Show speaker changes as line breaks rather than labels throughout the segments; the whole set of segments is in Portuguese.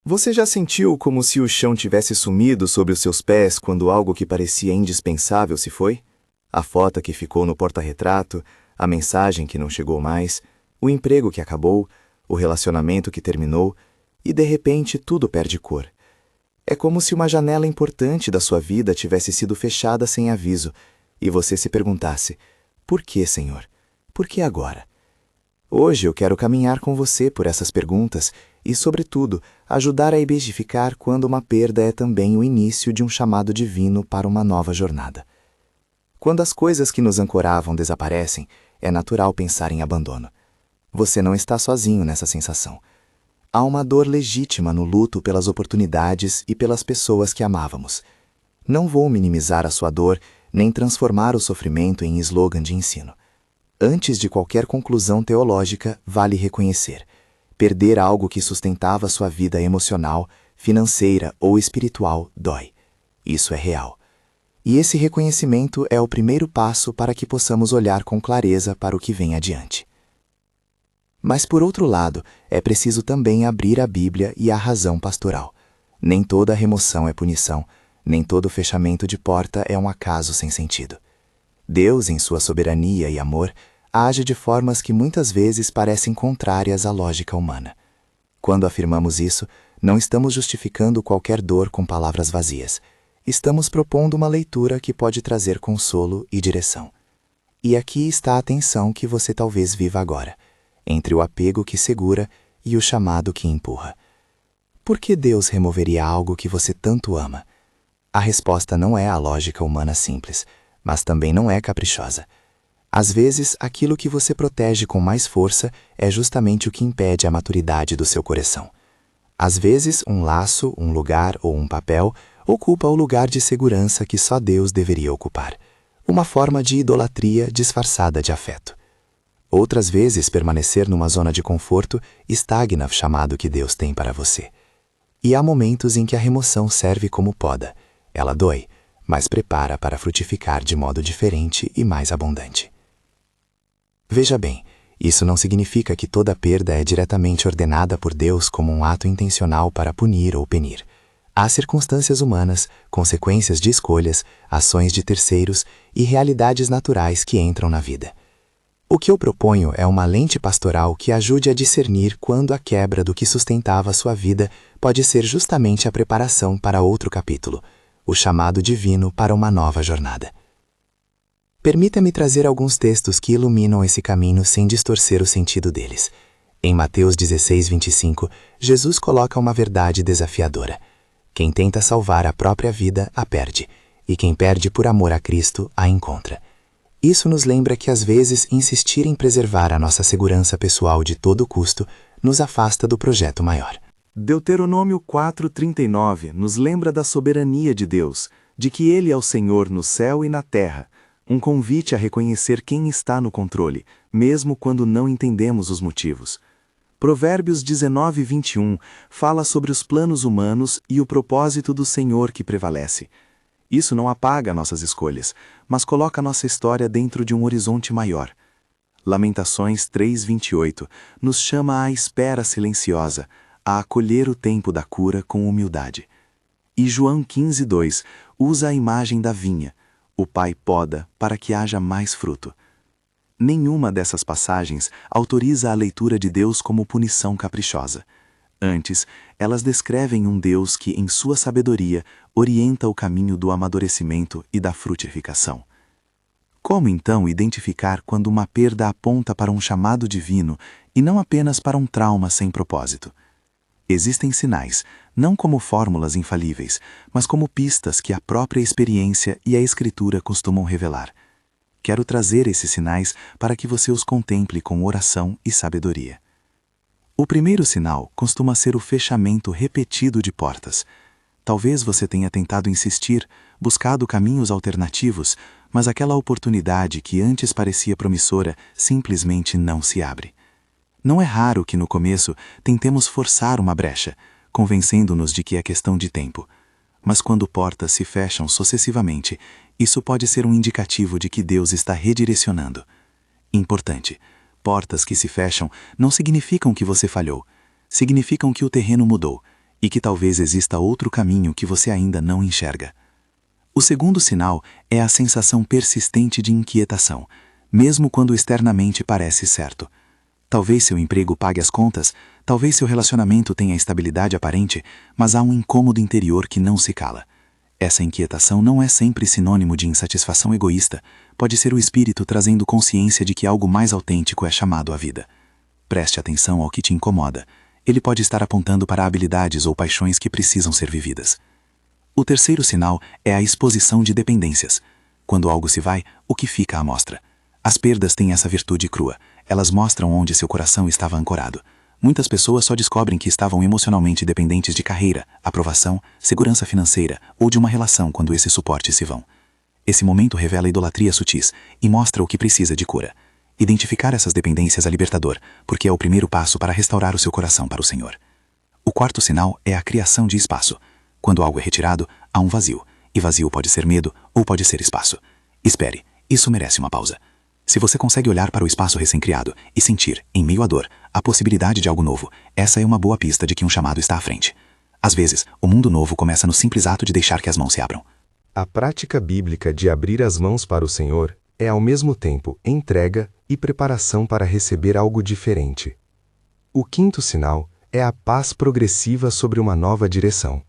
Você já sentiu como se o chão tivesse sumido sob os seus pés quando algo que parecia indispensável se foi? A foto que ficou no porta-retrato, a mensagem que não chegou mais, o emprego que acabou, o relacionamento que terminou, e de repente tudo perde cor. É como se uma janela importante da sua vida tivesse sido fechada sem aviso, e você se perguntasse: por que, Senhor? Por que agora? Hoje eu quero caminhar com você por essas perguntas e, sobretudo, ajudar a identificar quando uma perda é também o início de um chamado divino para uma nova jornada. Quando as coisas que nos ancoravam desaparecem, é natural pensar em abandono. Você não está sozinho nessa sensação. Há uma dor legítima no luto pelas oportunidades e pelas pessoas que amávamos. Não vou minimizar a sua dor, nem transformar o sofrimento em slogan de ensino. Antes de qualquer conclusão teológica, vale reconhecer: perder algo que sustentava sua vida emocional, financeira ou espiritual dói. Isso é real. E esse reconhecimento é o primeiro passo para que possamos olhar com clareza para o que vem adiante. Mas, por outro lado, é preciso também abrir a Bíblia e a razão pastoral. Nem toda remoção é punição, nem todo fechamento de porta é um acaso sem sentido. Deus, em sua soberania e amor, age de formas que muitas vezes parecem contrárias à lógica humana. Quando afirmamos isso, não estamos justificando qualquer dor com palavras vazias. Estamos propondo uma leitura que pode trazer consolo e direção. E aqui está a tensão que você talvez viva agora, entre o apego que segura e o chamado que empurra. Por que Deus removeria algo que você tanto ama? A resposta não é a lógica humana simples, mas também não é caprichosa. Às vezes, aquilo que você protege com mais força é justamente o que impede a maturidade do seu coração. Às vezes, um laço, um lugar ou um papel ocupa o lugar de segurança que só Deus deveria ocupar. Uma forma de idolatria disfarçada de afeto. Outras vezes, permanecer numa zona de conforto estagna o chamado que Deus tem para você. E há momentos em que a remoção serve como poda. Ela dói, mas prepara para frutificar de modo diferente e mais abundante. Veja bem, isso não significa que toda perda é diretamente ordenada por Deus como um ato intencional para punir ou penir. Há circunstâncias humanas, consequências de escolhas, ações de terceiros e realidades naturais que entram na vida. O que eu proponho é uma lente pastoral que ajude a discernir quando a quebra do que sustentava sua vida pode ser justamente a preparação para outro capítulo, o chamado divino para uma nova jornada. Permita-me trazer alguns textos que iluminam esse caminho sem distorcer o sentido deles. Em Mateus 16:25, Jesus coloca uma verdade desafiadora: quem tenta salvar a própria vida a perde, e quem perde por amor a Cristo a encontra. Isso nos lembra que às vezes insistir em preservar a nossa segurança pessoal de todo custo nos afasta do projeto maior.
Deuteronômio 4:39 nos lembra da soberania de Deus, de que Ele é o Senhor no céu e na terra, um convite a reconhecer quem está no controle, mesmo quando não entendemos os motivos. Provérbios 19:21 fala sobre os planos humanos e o propósito do Senhor que prevalece. Isso não apaga nossas escolhas, mas coloca nossa história dentro de um horizonte maior. Lamentações 3:28 nos chama à espera silenciosa, a acolher o tempo da cura com humildade. E João 15:2 usa a imagem da vinha. O Pai poda para que haja mais fruto. Nenhuma dessas passagens autoriza a leitura de Deus como punição caprichosa. Antes, elas descrevem um Deus que, em sua sabedoria, orienta o caminho do amadurecimento e da frutificação. Como, então, identificar quando uma perda aponta para um chamado divino e não apenas para um trauma sem propósito? Existem sinais, não como fórmulas infalíveis, mas como pistas que a própria experiência e a Escritura costumam revelar. Quero trazer esses sinais para que você os contemple com oração e sabedoria. O primeiro sinal costuma ser o fechamento repetido de portas. Talvez você tenha tentado insistir, buscado caminhos alternativos, mas aquela oportunidade que antes parecia promissora simplesmente não se abre. Não é raro que no começo tentemos forçar uma brecha, convencendo-nos de que é questão de tempo. Mas quando portas se fecham sucessivamente, isso pode ser um indicativo de que Deus está redirecionando. Importante, portas que se fecham não significam que você falhou, significam que o terreno mudou, e que talvez exista outro caminho que você ainda não enxerga. O segundo sinal é a sensação persistente de inquietação, mesmo quando externamente parece certo. Talvez seu emprego pague as contas, talvez seu relacionamento tenha estabilidade aparente, mas há um incômodo interior que não se cala. Essa inquietação não é sempre sinônimo de insatisfação egoísta, pode ser o espírito trazendo consciência de que algo mais autêntico é chamado à vida. Preste atenção ao que te incomoda. Ele pode estar apontando para habilidades ou paixões que precisam ser vividas. O terceiro sinal é a exposição de dependências. Quando algo se vai, o que fica à mostra? As perdas têm essa virtude crua. Elas mostram onde seu coração estava ancorado. Muitas pessoas só descobrem que estavam emocionalmente dependentes de carreira, aprovação, segurança financeira ou de uma relação quando esses suportes se vão. Esse momento revela idolatrias sutis e mostra o que precisa de cura. Identificar essas dependências é libertador, porque é o primeiro passo para restaurar o seu coração para o Senhor. O quarto sinal é a criação de espaço. Quando algo é retirado, há um vazio, e vazio pode ser medo ou pode ser espaço. Espere, isso merece uma pausa. Se você consegue olhar para o espaço recém-criado e sentir, em meio à dor, a possibilidade de algo novo, essa é uma boa pista de que um chamado está à frente. Às vezes, o mundo novo começa no simples ato de deixar que as mãos se abram.
A prática bíblica de abrir as mãos para o Senhor é ao mesmo tempo entrega e preparação para receber algo diferente. O quinto sinal é a paz progressiva sobre uma nova direção.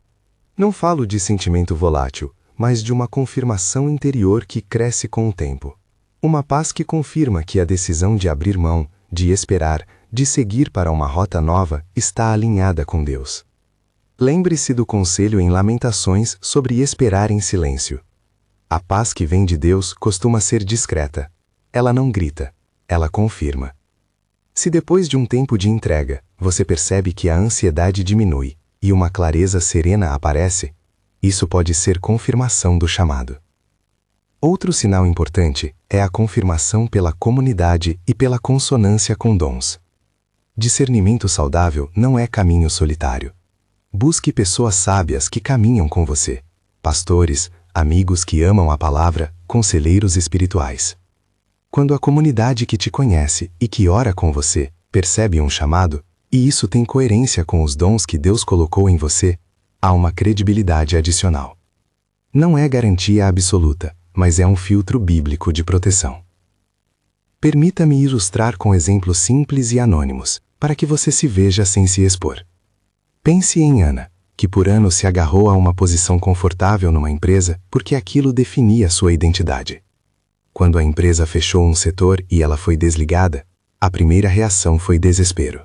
Não falo de sentimento volátil, mas de uma confirmação interior que cresce com o tempo. Uma paz que confirma que a decisão de abrir mão, de esperar, de seguir para uma rota nova, está alinhada com Deus. Lembre-se do conselho em Lamentações sobre esperar em silêncio. A paz que vem de Deus costuma ser discreta. Ela não grita, ela confirma. Se depois de um tempo de entrega, você percebe que a ansiedade diminui e uma clareza serena aparece, isso pode ser confirmação do chamado. Outro sinal importante é a confirmação pela comunidade e pela consonância com dons. Discernimento saudável não é caminho solitário. Busque pessoas sábias que caminham com você, pastores, amigos que amam a palavra, conselheiros espirituais. Quando a comunidade que te conhece e que ora com você percebe um chamado, e isso tem coerência com os dons que Deus colocou em você, há uma credibilidade adicional. Não é garantia absoluta, mas é um filtro bíblico de proteção. Permita-me ilustrar com exemplos simples e anônimos, para que você se veja sem se expor. Pense em Ana, que por anos se agarrou a uma posição confortável numa empresa porque aquilo definia sua identidade. Quando a empresa fechou um setor e ela foi desligada, a primeira reação foi desespero.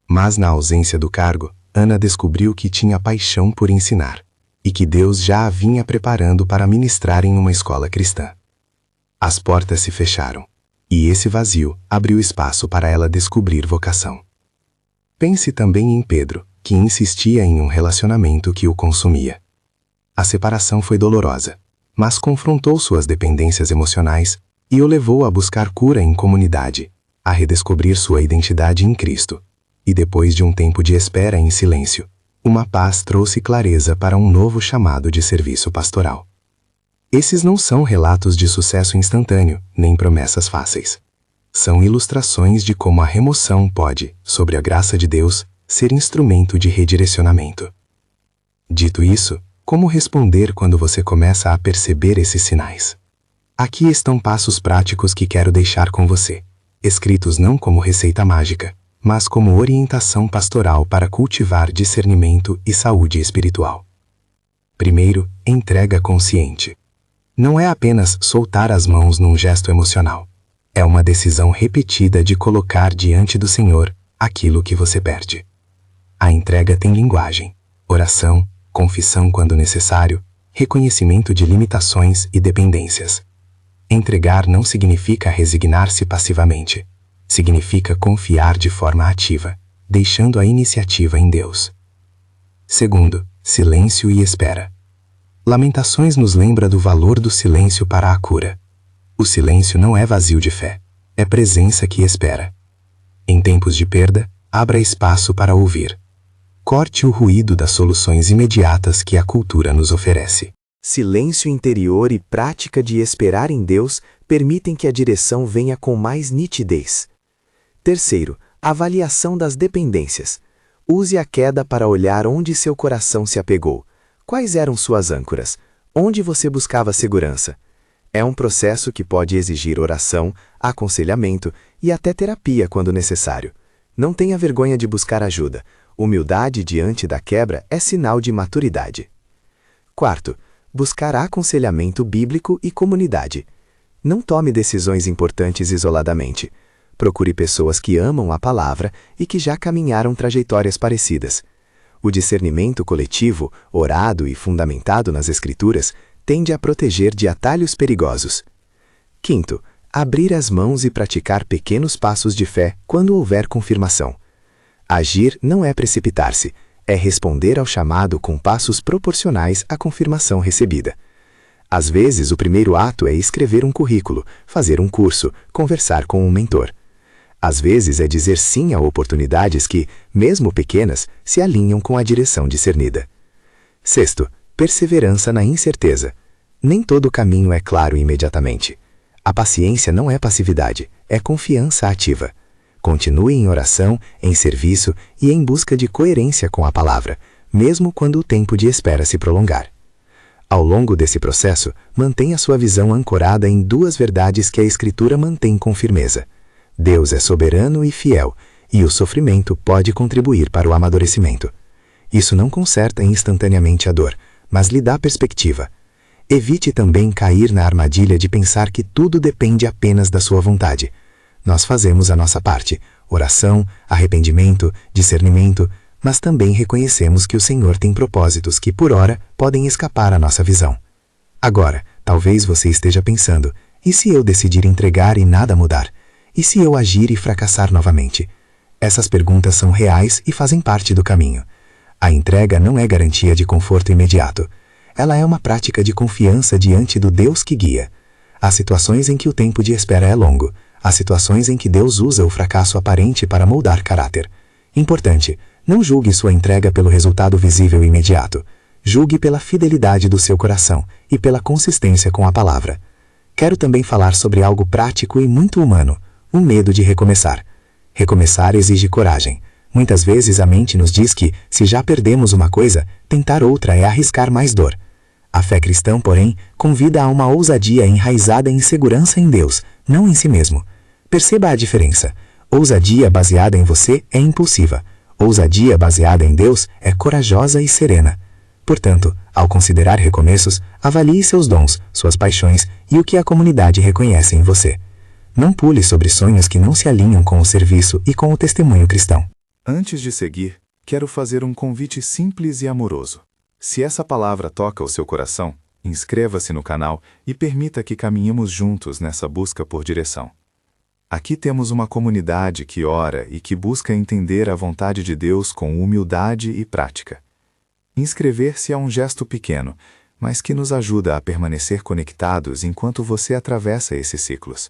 Mas na ausência do cargo, Ana descobriu que tinha paixão por ensinar, e que Deus já a vinha preparando para ministrar em uma escola cristã. As portas se fecharam, e esse vazio abriu espaço para ela descobrir vocação. Pense também em Pedro, que insistia em um relacionamento que o consumia. A separação foi dolorosa, mas confrontou suas dependências emocionais e o levou a buscar cura em comunidade, a redescobrir sua identidade em Cristo. E depois de um tempo de espera em silêncio, uma paz trouxe clareza para um novo chamado de serviço pastoral. Esses não são relatos de sucesso instantâneo, nem promessas fáceis. São ilustrações de como a remoção pode, sobre a graça de Deus, ser instrumento de redirecionamento. Dito isso, como responder quando você começa a perceber esses sinais? Aqui estão passos práticos que quero deixar com você, escritos não como receita mágica, mas como orientação pastoral para cultivar discernimento e saúde espiritual. Primeiro, entrega consciente. Não é apenas soltar as mãos num gesto emocional. É uma decisão repetida de colocar diante do Senhor aquilo que você perde. A entrega tem linguagem, oração, confissão quando necessário, reconhecimento de limitações e dependências. Entregar não significa resignar-se passivamente. Significa confiar de forma ativa, deixando a iniciativa em Deus. Segundo, silêncio e espera. Lamentações nos lembra do valor do silêncio para a cura. O silêncio não é vazio de fé, é presença que espera. Em tempos de perda, abra espaço para ouvir. Corte o ruído das soluções imediatas que a cultura nos oferece.
Silêncio interior e prática de esperar em Deus permitem que a direção venha com mais nitidez. Terceiro, avaliação das dependências. Use a queda para olhar onde seu coração se apegou. Quais eram suas âncoras? Onde você buscava segurança? É um processo que pode exigir oração, aconselhamento e até terapia quando necessário. Não tenha vergonha de buscar ajuda. Humildade diante da quebra é sinal de maturidade. Quarto, buscar aconselhamento bíblico e comunidade. Não tome decisões importantes isoladamente. Procure pessoas que amam a palavra e que já caminharam trajetórias parecidas. O discernimento coletivo, orado e fundamentado nas Escrituras, tende a proteger de atalhos perigosos. Quinto, abrir as mãos e praticar pequenos passos de fé quando houver confirmação. Agir não é precipitar-se, é responder ao chamado com passos proporcionais à confirmação recebida. Às vezes, o primeiro ato é escrever um currículo, fazer um curso, conversar com um mentor. Às vezes é dizer sim a oportunidades que, mesmo pequenas, se alinham com a direção discernida. Sexto, perseverança na incerteza. Nem todo caminho é claro imediatamente. A paciência não é passividade, é confiança ativa. Continue em oração, em serviço e em busca de coerência com a palavra, mesmo quando o tempo de espera se prolongar. Ao longo desse processo, mantenha sua visão ancorada em duas verdades que a Escritura mantém com firmeza. Deus é soberano e fiel, e o sofrimento pode contribuir para o amadurecimento. Isso não conserta instantaneamente a dor, mas lhe dá perspectiva. Evite também cair na armadilha de pensar que tudo depende apenas da sua vontade. Nós fazemos a nossa parte, oração, arrependimento, discernimento, mas também reconhecemos que o Senhor tem propósitos que, por ora, podem escapar à nossa visão. Agora, talvez você esteja pensando, e se eu decidir entregar e nada mudar? E se eu agir e fracassar novamente? Essas perguntas são reais e fazem parte do caminho. A entrega não é garantia de conforto imediato. Ela é uma prática de confiança diante do Deus que guia. Há situações em que o tempo de espera é longo. Há situações em que Deus usa o fracasso aparente para moldar caráter. Importante, não julgue sua entrega pelo resultado visível imediato. Julgue pela fidelidade do seu coração e pela consistência com a palavra. Quero também falar sobre algo prático e muito humano: o medo de recomeçar. Recomeçar exige coragem. Muitas vezes a mente nos diz que, se já perdemos uma coisa, tentar outra é arriscar mais dor. A fé cristã, porém, convida a uma ousadia enraizada em segurança em Deus, não em si mesmo. Perceba a diferença. Ousadia baseada em você é impulsiva. Ousadia baseada em Deus é corajosa e serena. Portanto, ao considerar recomeços, avalie seus dons, suas paixões e o que a comunidade reconhece em você. Não pule sobre sonhos que não se alinham com o serviço e com o testemunho cristão.
Antes de seguir, quero fazer um convite simples e amoroso. Se essa palavra toca o seu coração, inscreva-se no canal e permita que caminhemos juntos nessa busca por direção. Aqui temos uma comunidade que ora e que busca entender a vontade de Deus com humildade e prática. Inscrever-se é um gesto pequeno, mas que nos ajuda a permanecer conectados enquanto você atravessa esses ciclos.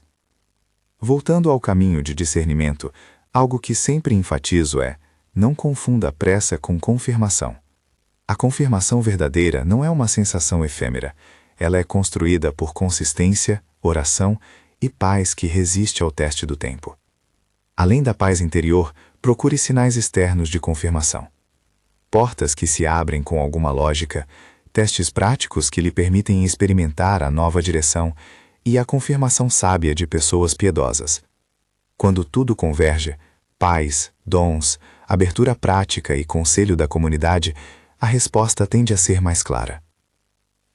Voltando ao caminho de discernimento, algo que sempre enfatizo é: não confunda pressa com confirmação. A confirmação verdadeira não é uma sensação efêmera. Ela é construída por consistência, oração e paz que resiste ao teste do tempo. Além da paz interior, procure sinais externos de confirmação. Portas que se abrem com alguma lógica, testes práticos que lhe permitem experimentar a nova direção e a confirmação sábia de pessoas piedosas. Quando tudo converge, paz, dons, abertura prática e conselho da comunidade, a resposta tende a ser mais clara.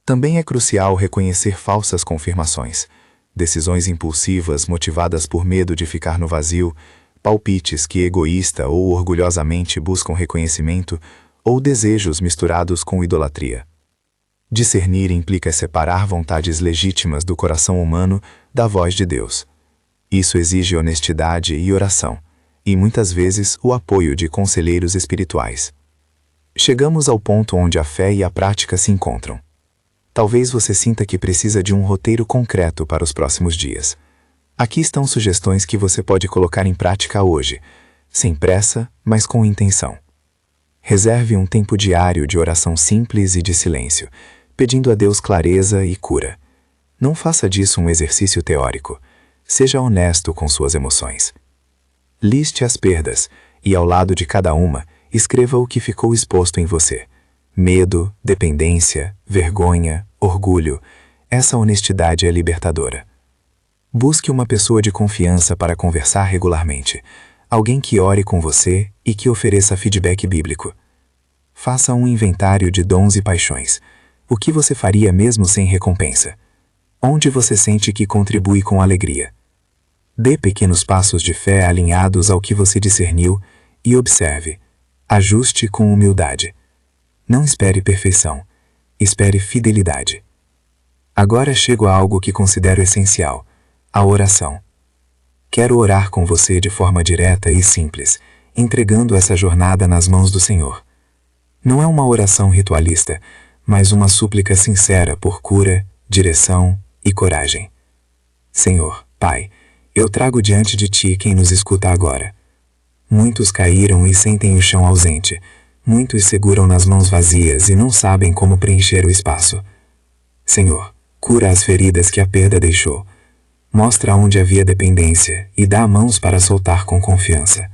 Também é crucial reconhecer falsas confirmações, decisões impulsivas motivadas por medo de ficar no vazio, palpites que egoísta ou orgulhosamente buscam reconhecimento, ou desejos misturados com idolatria. Discernir implica separar vontades legítimas do coração humano da voz de Deus. Isso exige honestidade e oração, e muitas vezes o apoio de conselheiros espirituais. Chegamos ao ponto onde a fé e a prática se encontram. Talvez você sinta que precisa de um roteiro concreto para os próximos dias. Aqui estão sugestões que você pode colocar em prática hoje, sem pressa, mas com intenção. Reserve um tempo diário de oração simples e de silêncio, pedindo a Deus clareza e cura. Não faça disso um exercício teórico. Seja honesto com suas emoções. Liste as perdas e, ao lado de cada uma,
escreva o que ficou exposto em você. Medo, dependência, vergonha, orgulho. Essa honestidade é libertadora. Busque uma pessoa de confiança para conversar regularmente. Alguém que ore com você e que ofereça feedback bíblico. Faça um inventário de dons e paixões. O que você faria mesmo sem recompensa? Onde você sente que contribui com alegria? Dê pequenos passos de fé alinhados ao que você discerniu e observe. Ajuste com humildade. Não espere perfeição. Espere fidelidade. Agora chego a algo que considero essencial: a oração. Quero orar com você de forma direta e simples, entregando essa jornada nas mãos do Senhor. Não é uma oração ritualista, mas uma súplica sincera por cura, direção e coragem. Senhor, Pai, eu trago diante de Ti quem nos escuta agora. Muitos caíram e sentem o chão ausente. Muitos seguram nas mãos vazias e não sabem como preencher o espaço. Senhor, cura as feridas que a perda deixou. Mostra onde havia dependência e dá mãos para soltar com confiança.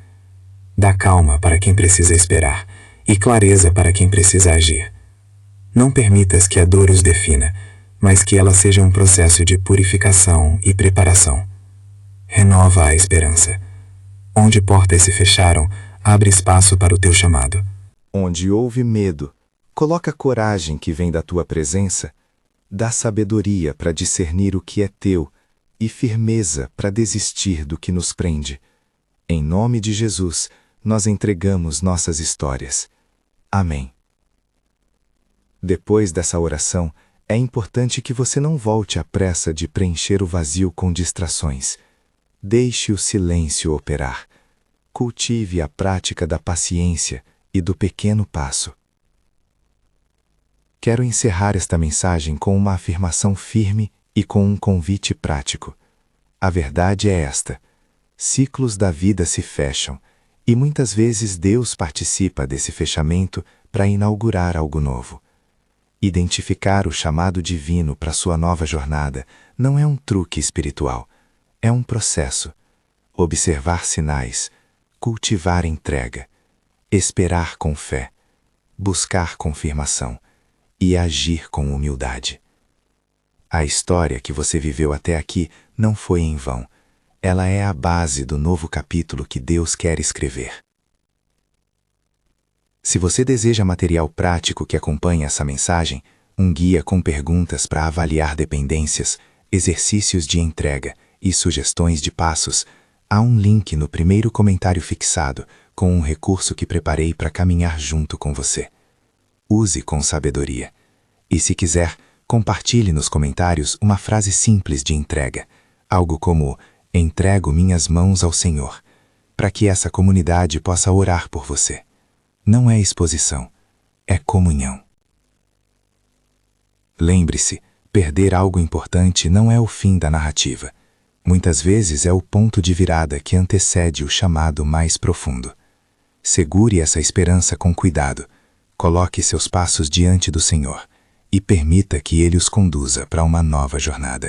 Dá calma para quem precisa esperar e clareza para quem precisa agir. Não permitas que a dor os defina, mas que ela seja um processo de purificação e preparação. Renova a esperança. Onde portas se fecharam, abre espaço para o teu chamado.
Onde houve medo, coloca a coragem que vem da tua presença, dá sabedoria para discernir o que é teu e firmeza para desistir do que nos prende. Em nome de Jesus, nós entregamos nossas histórias. Amém. Depois dessa oração, é importante que você não volte à pressa de preencher o vazio com distrações. Deixe o silêncio operar. Cultive a prática da paciência e do pequeno passo. Quero encerrar esta mensagem com uma afirmação firme e com um convite prático. A verdade é esta: ciclos da vida se fecham, e muitas vezes Deus participa desse fechamento para inaugurar algo novo. Identificar o chamado divino para sua nova jornada não é um truque espiritual, é um processo. Observar sinais, cultivar entrega, esperar com fé, buscar confirmação e agir com humildade. A história que você viveu até aqui não foi em vão. Ela é a base do novo capítulo que Deus quer escrever. Se você deseja material prático que acompanhe essa mensagem, um guia com perguntas para avaliar dependências, exercícios de entrega e sugestões de passos, há um link no primeiro comentário fixado com um recurso que preparei para caminhar junto com você. Use com sabedoria. E se quiser, compartilhe nos comentários uma frase simples de entrega, algo como "Entrego minhas mãos ao Senhor", para que essa comunidade possa orar por você. Não é exposição, é comunhão. Lembre-se, perder algo importante não é o fim da narrativa. Muitas vezes é o ponto de virada que antecede o chamado mais profundo. Segure essa esperança com cuidado, coloque seus passos diante do Senhor e permita que Ele os conduza para uma nova jornada.